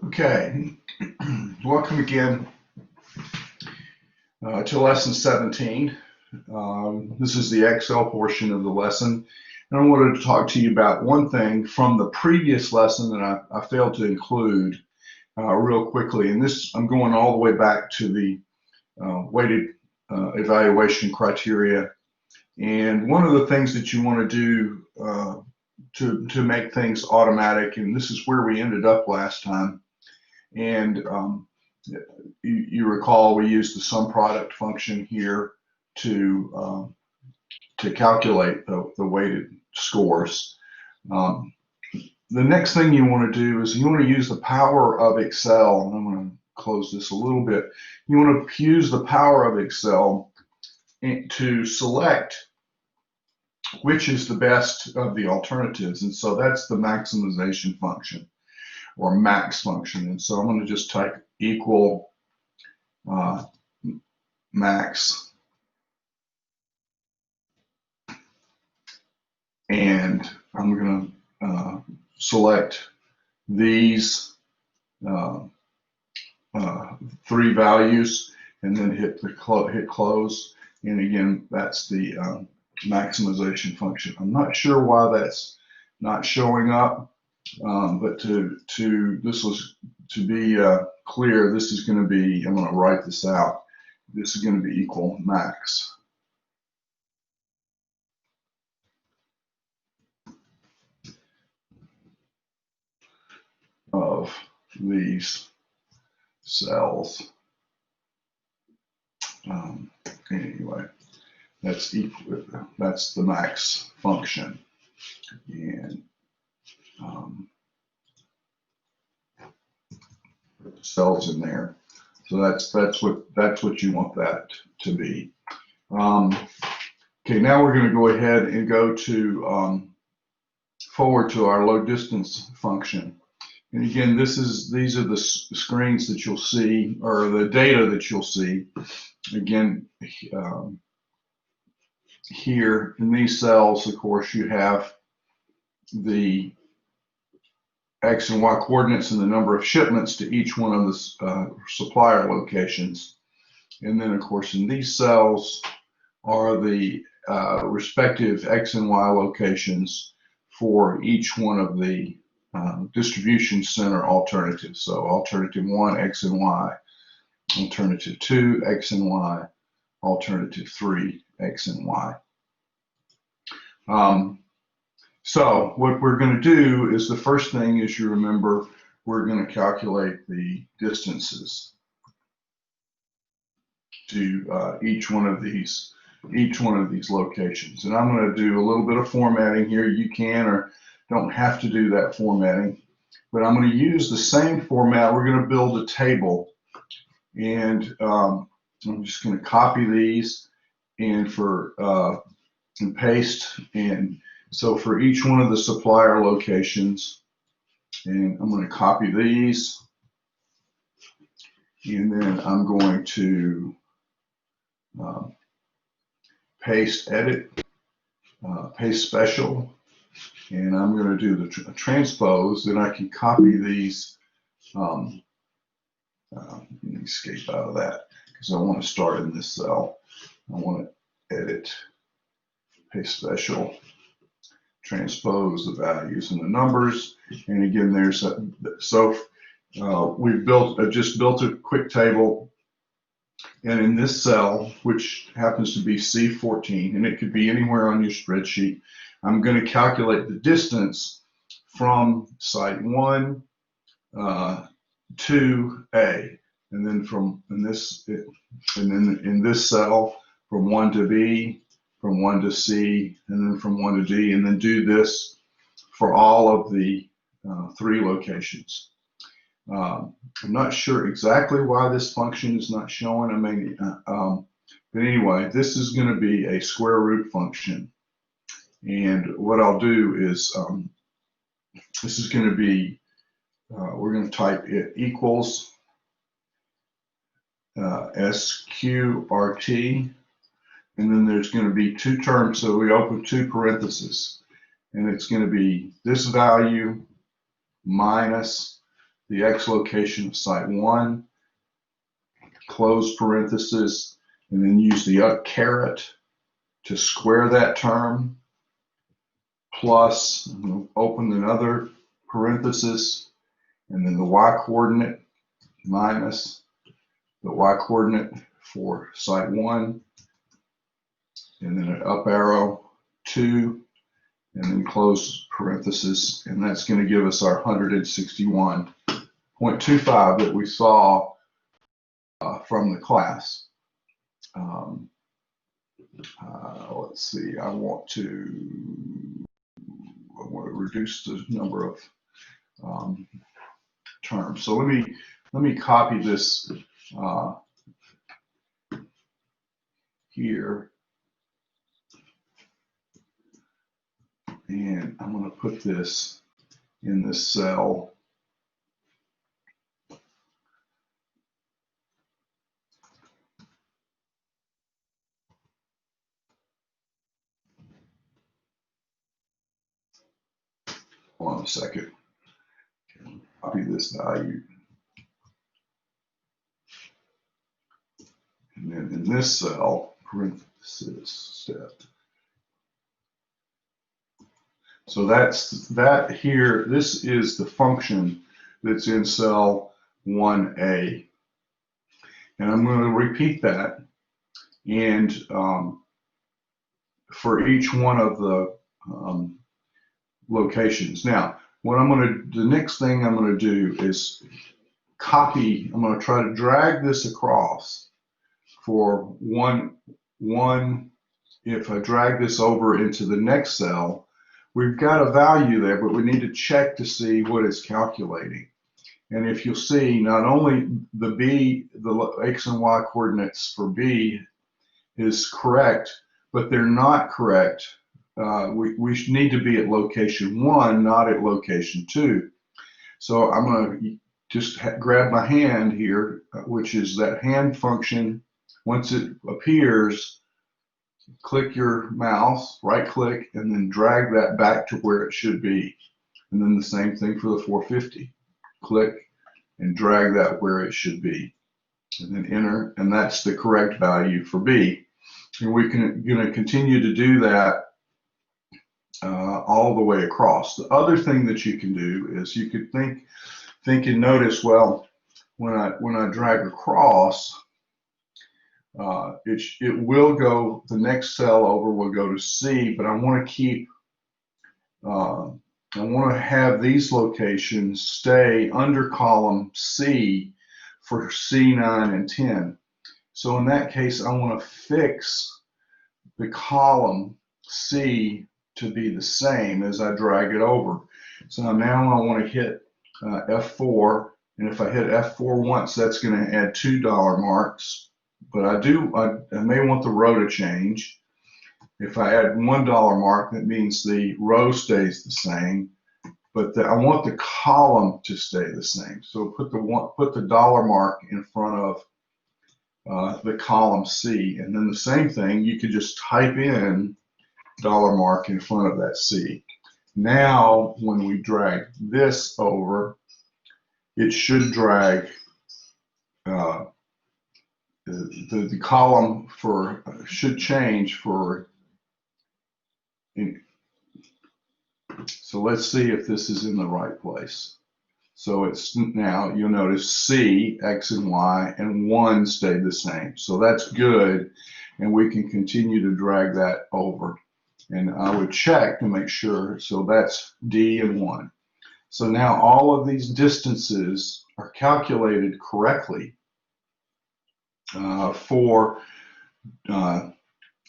Okay, welcome again to lesson 17. This is the Excel portion of the lesson. And I wanted to talk to you about one thing from the previous lesson that I failed to include real quickly. And this, I'm going all the way back to the weighted evaluation criteria. And one of the things that you want to do to make things automatic, and this is where we ended up last time, and you recall we used the sum product function here to calculate the weighted scores. Um, the next thing you want to do is you want to use the power of Excel. And I'm going to close this a little bit. You want to use the power of Excel to select which is the best of the alternatives. And so that's the maximization function or max function. And so I'm going to just type equal max, and I'm going to select these three values and then hit close. And again, that's the maximization function. I'm not sure why that's not showing up, but this was to be clear. This is going to be, I'm going to write this out. This is going to be equal max of these cells. Anyway, that's equal. That's the max function, and cells in there. So that's what you want that to be. Okay, now we're going to go ahead and go to forward to our low distance function. And again, these are the screens that you'll see, or the data that you'll see. Again, here in these cells, of course, you have the X and Y coordinates and the number of shipments to each one of the supplier locations. And then, of course, in these cells are the respective X and Y locations for each one of the distribution center alternatives. So alternative 1, X and Y, alternative 2, X and Y, alternative 3, X and Y. So what we're going to do is the first thing is, you remember, we're going to calculate the distances to each one of these locations. And I'm going to do a little bit of formatting here. You can or don't have to do that formatting, but I'm going to use the same format. We're going to build a table, and I'm just going to copy these and paste. And so for each one of the supplier locations, and I'm going to copy these, and then I'm going to paste edit, paste special, and I'm going to do the transpose. Then I can copy these. Let me escape out of that because I want to start in this cell. I want to edit, paste special, transpose the values and the numbers. And again, there's we've just built a quick table. And in this cell, which happens to be C14, and it could be anywhere on your spreadsheet, I'm going to calculate the distance from site 1 to A, and then in this cell from 1 to B, from 1 to C, and then from 1 to D, and then do this for all of the 3 locations. I'm not sure exactly why this function is not showing. I mean, but anyway, this is going to be a square root function. And what I'll do is, this is going to be, we're going to type it equals SQRT, and then there's going to be 2 terms. So we open 2 parentheses, and it's going to be this value minus the X location of site 1, close parenthesis, and then use the up caret to square that term, plus, open another parenthesis, and then the Y coordinate minus the Y coordinate for site 1, and then an up arrow 2, and then close parenthesis, and that's going to give us our 161.25 that we saw from the class. Let's see, I want to reduce the number of terms. So let me copy this here, and I'm going to put this in this cell. Hold on a second. Copy this value. And then in this cell, parenthesis step. So that's that here. This is the function that's in cell 1A. And I'm going to repeat that. And for each one of the locations. Now, the next thing I'm going to do is copy. I'm going to try to drag this across for one. If I drag this over into the next cell, we've got a value there, but we need to check to see what it's calculating. And if you'll see, not only the X and Y coordinates for B is correct, but they're not correct. We need to be at location 1, not at location 2. So I'm going to just grab my hand here, which is that hand function. Once it appears, click your mouse, right click, and then drag that back to where it should be. And then the same thing for the 450. Click and drag that where it should be. And then enter, and that's the correct value for B. And we're going to continue to do that all the way across. The other thing that you can do is you could think and notice, well, when I drag across, it will go, the next cell over will go to C, but I want to keep, I want to have these locations stay under column C for C, 9, and 10. So in that case, I want to fix the column C to be the same as I drag it over. So now I want to hit F4, and if I hit F4 once, that's going to add $2 marks. But I may want the row to change. If I add $1 mark, that means the row stays the same, but I want the column to stay the same. So put the dollar mark in front of the column C, and then the same thing, you could just type in dollar mark in front of that C. Now, when we drag this over, it should drag the column should change for. So let's see if this is in the right place. So it's now, you'll notice C, X and Y, and 1 stayed the same. So that's good, and we can continue to drag that over. And I would check to make sure, so that's D and 1. So now all of these distances are calculated correctly for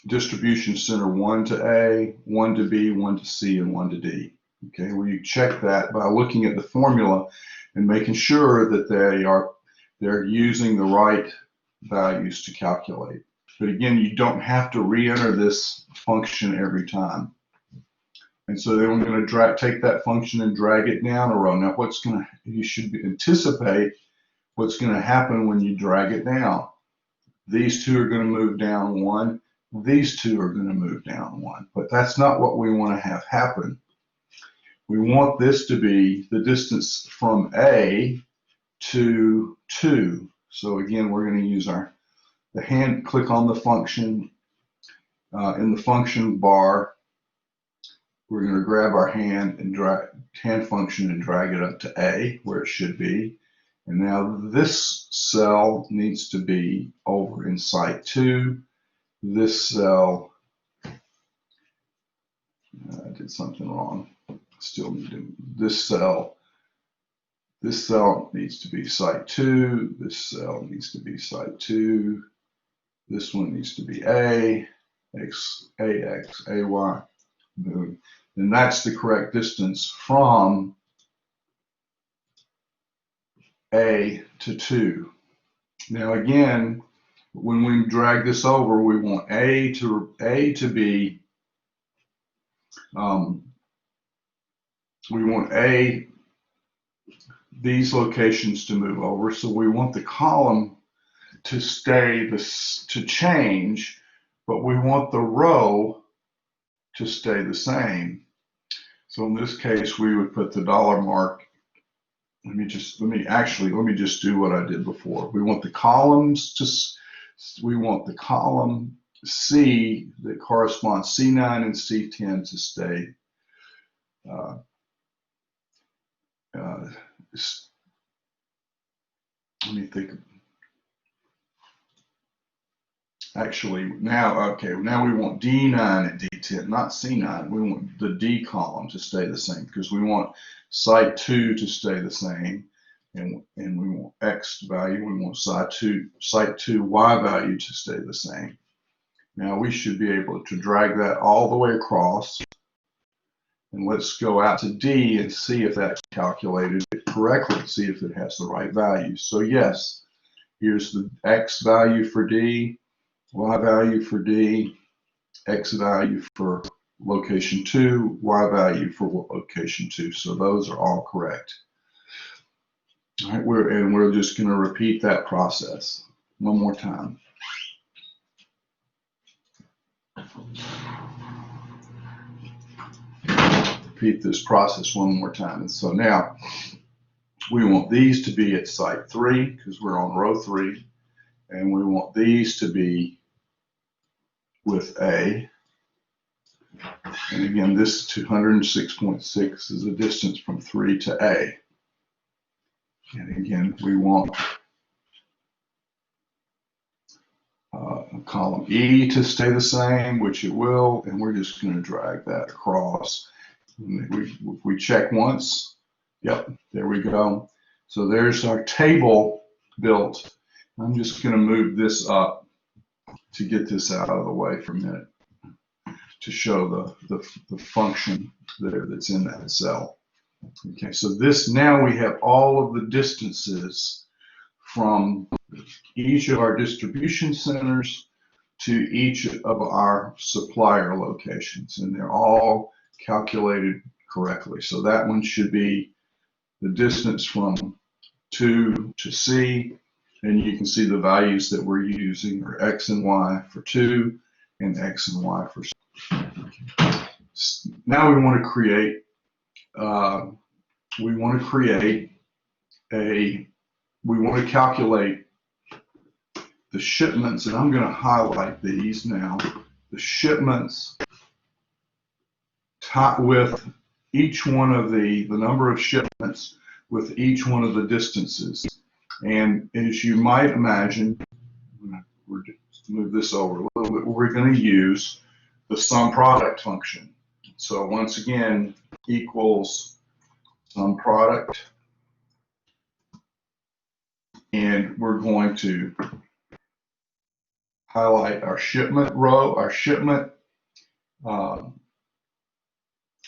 distribution center 1 to A, 1 to B, 1 to C, and 1 to D. Okay, well, you check that by looking at the formula and making sure that they're using the right values to calculate. But again, you don't have to re-enter this function every time. And so then we're going to take that function and drag it down a row. Now, you should anticipate what's going to happen when you drag it down. These two are going to move down 1. These two are going to move down 1. But that's not what we want to have happen. We want this to be the distance from A to 2. So again, we're going to use the hand, click on the function in the function bar. We're going to grab our hand function and drag it up to A where it should be. And now this cell needs to be over in site 2. This cell, I did something wrong. Still need to, this cell needs to be site 2. This cell needs to be site 2. This one needs to be A, X, AX, AY. Boom. And that's the correct distance from A to 2. Now again, when we drag this over, we want A to be, we want these locations to move over. So we want the column to to change, but we want the row to stay the same. So in this case, we would put the dollar mark. Let me just do what I did before. We want the columns we want the column C that corresponds C9 and C10 to stay. Let me think. Actually, now we want D9 and D10, not C9. We want the D column to stay the same because we want site 2 to stay the same, and we want X value. We want site 2 Y value to stay the same. Now we should be able to drag that all the way across, and let's go out to D and see if that's calculated correctly. See if it has the right value. So yes, here's the X value for D. Y value for D, X value for location 2, Y value for location 2. So those are all correct. All right, we're just going to repeat that process one more time. Repeat this process one more time. And so now we want these to be at site 3 because we're on row 3, and we want these to be with A. And again, this 206.6 is the distance from 3 to A. And again, we want column E to stay the same, which it will, and we're just going to drag that across. If we check once, yep, there we go. So there's our table built. I'm just going to move this up to get this out of the way for a minute to show the function there that's in that cell. Okay, so now we have all of the distances from each of our distribution centers to each of our supplier locations, and they're all calculated correctly. So that one should be the distance from 2 to C, and you can see the values that we're using are X and Y for 2 and X and Y for C. Now we want to create calculate the shipments, and I'm going to highlight these now. The shipments with each one of the number of shipments with each one of the distances. And as you might imagine, we're going to move this over a little bit, we're going to use the sum product function. So once again, equals sum product, and we're going to highlight our shipment row. Our shipment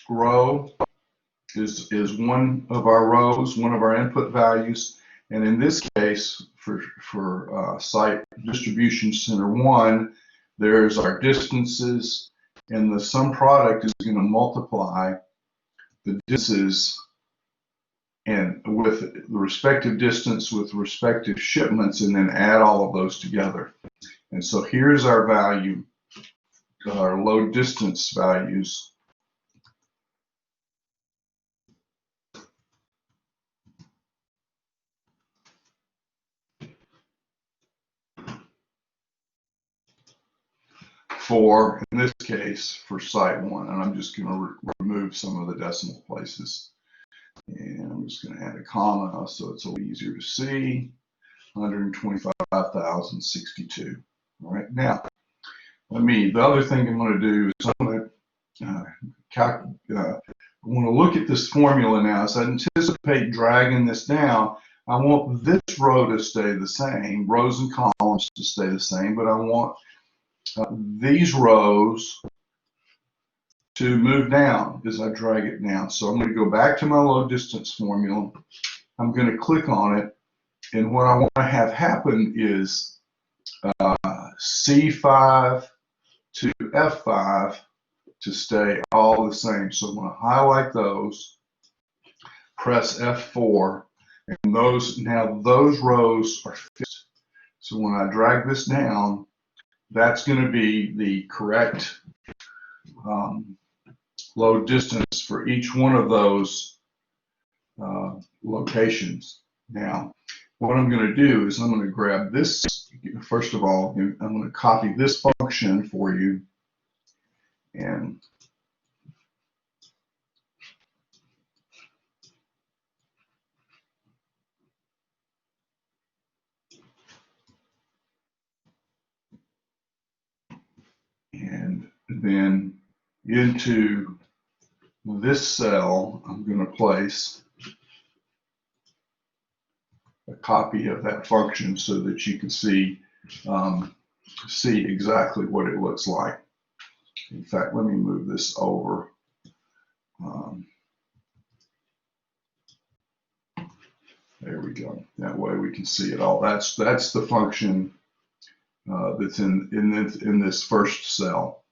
row is one of our rows, one of our input values, and in this case, for site distribution center 1, there's our distances, and the sum product is going to multiply the distances and with the respective distance with respective shipments, and then add all of those together. And so here's our value, our load distance values. F4 in this case for site 1, and I'm just going to remove some of the decimal places. And I'm just going to add a comma so it's a little easier to see. 125,062. All right, now the other thing I'm going to do is I'm going to look at this formula now. As I anticipate dragging this down, I want this row to stay the same, rows and columns to stay the same, but I want these rows to move down as I drag it down. So I'm going to go back to my load distance formula. I'm going to click on it, and what I want to have happen is C5 to F5 to stay all the same. So I'm going to highlight those, press F4, and those rows are fixed. So when I drag this down, that's going to be the correct load distance for each one of those locations. Now, what I'm going to do is I'm going to grab this. First of all, I'm going to copy this function for you, and then into this cell, I'm going to place a copy of that function so that you can see exactly what it looks like. In fact, let me move this over. There we go. That way we can see it all. That's the function that's in this first cell.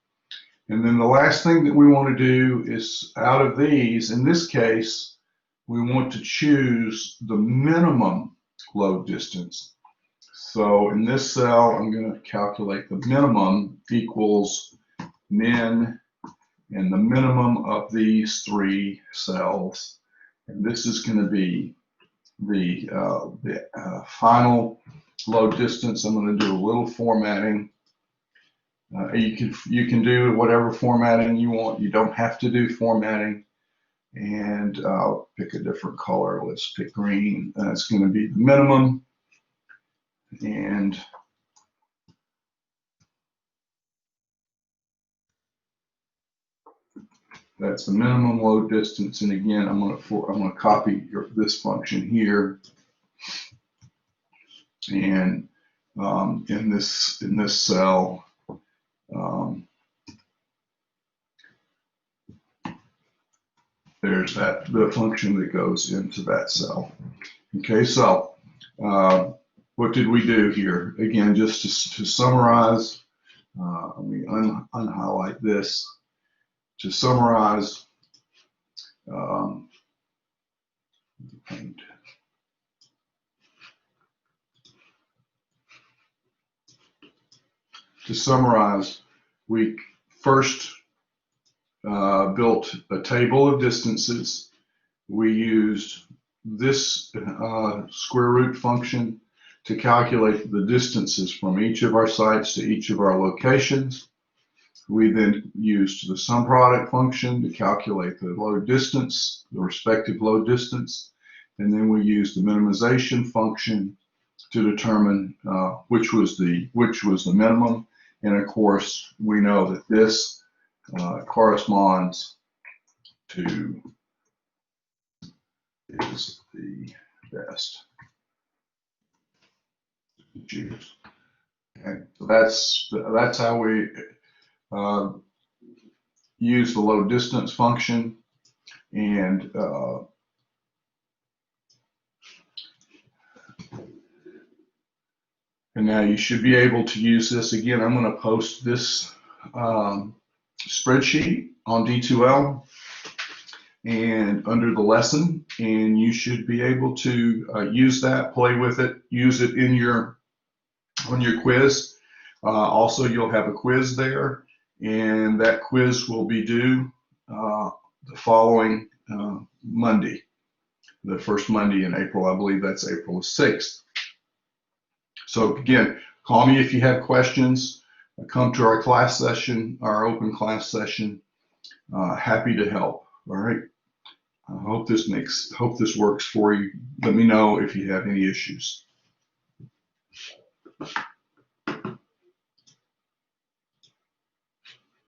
And then the last thing that we want to do is, out of these, in this case, we want to choose the minimum load distance. So in this cell, I'm going to calculate the minimum equals min and the minimum of these 3 cells. And this is going to be the final load distance. I'm going to do a little formatting. You can do whatever formatting you want. You don't have to do formatting. And I'll pick a different color. Let's pick green. That's going to be the minimum. And that's the minimum load distance. And again, I'm going to copy this function here. And in this cell, there's the function that goes into that cell. Okay, so what did we do here? Again, just to summarize, let me unhighlight this. To summarize, we first built a table of distances. We used this square root function to calculate the distances from each of our sites to each of our locations. We then used the sum product function to calculate the load distance, the respective load distance, and then we used the minimization function to determine which was the minimum. And of course, we know that this corresponds to is the best to choose. Okay, so that's how we use the load distance function, and now you should be able to use this. Again, I'm going to post this spreadsheet on D2L and under the lesson, and you should be able to use that, play with it, use it on your quiz. Also, you'll have a quiz there, and that quiz will be due the following Monday, the first Monday in April. I believe that's April 6th. So again, call me if you have questions. come to our class session, our open class session. Happy to help. All right. I hope this works for you. Let me know if you have any issues.